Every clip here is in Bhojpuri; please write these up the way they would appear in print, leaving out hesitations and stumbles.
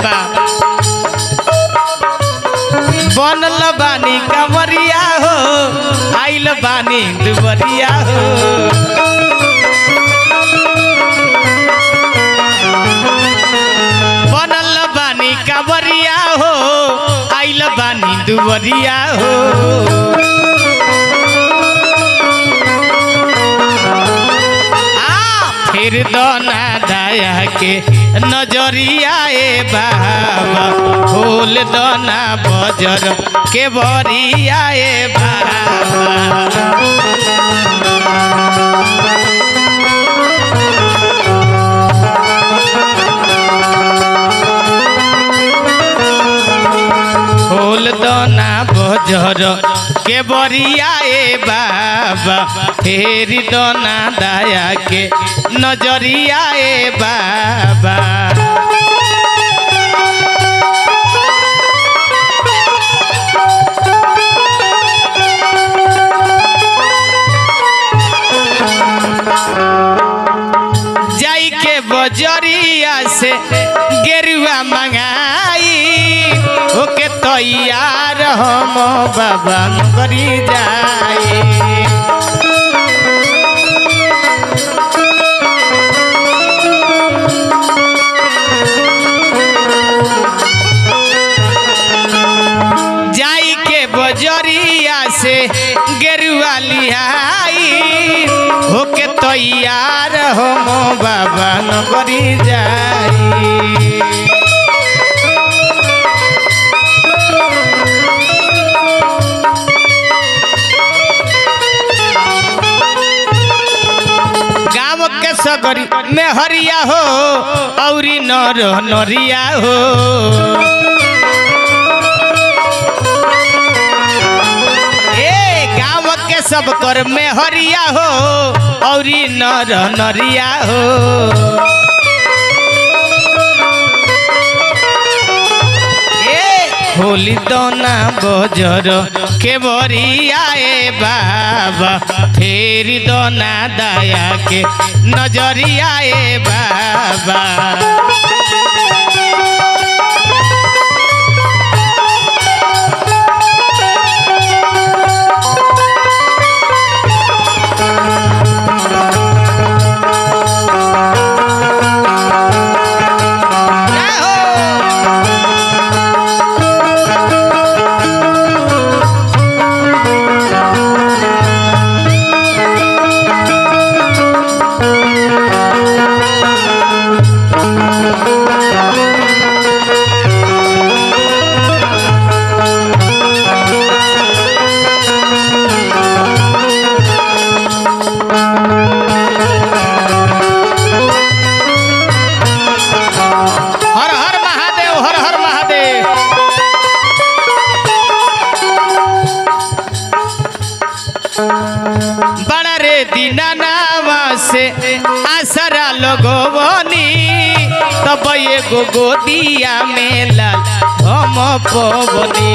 बा बनल बानी कंवरिया हो आइल बानी दुवरिया हो बनल बानी कंवरिया हो आइल बानी दुवरिया हो फिर दोना दया के नजरिया ए बाबा खोल दोना बजर के बरिया ए बाबा खोल दोना बजर के बरिया ए बाबा फेर दोना दया के नजरिया ए बाबा जाई के बजरिया से गेरुआ मंगाई ओके तैयार हम बाबा करी जाई बजरिया से गेरुआ लिहाई होके तैयार हो बाबा नगरी जाई गाँव के सगरी में हरिया हो औरी नर नरिया हो सब कर में हरिया हो औरी नर नरिया हो होली दोना बजर के बरिया ए बाबा फेरी दोना दया के नजरिया ए बाबा बड़ा रे दीनानावा से आसरा लगवनी तब एगो गोदिया में लाल हम पवनी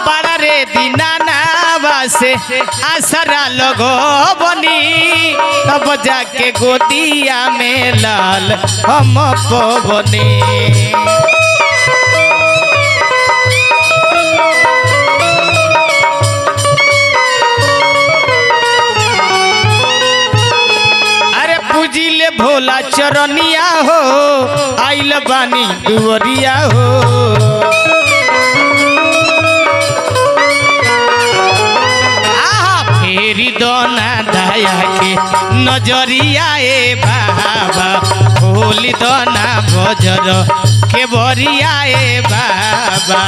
बड़ा रे दीनानावा से आसरा लगवनी तब जाके गोदिया में लाल हम पवनी अरे पूजिले भोला चरनिया हो आइल बानी दुवरिया हो फेरी दोना दया के नजरिया ए बाबा होली दोना बजर के बरिया ए बाबा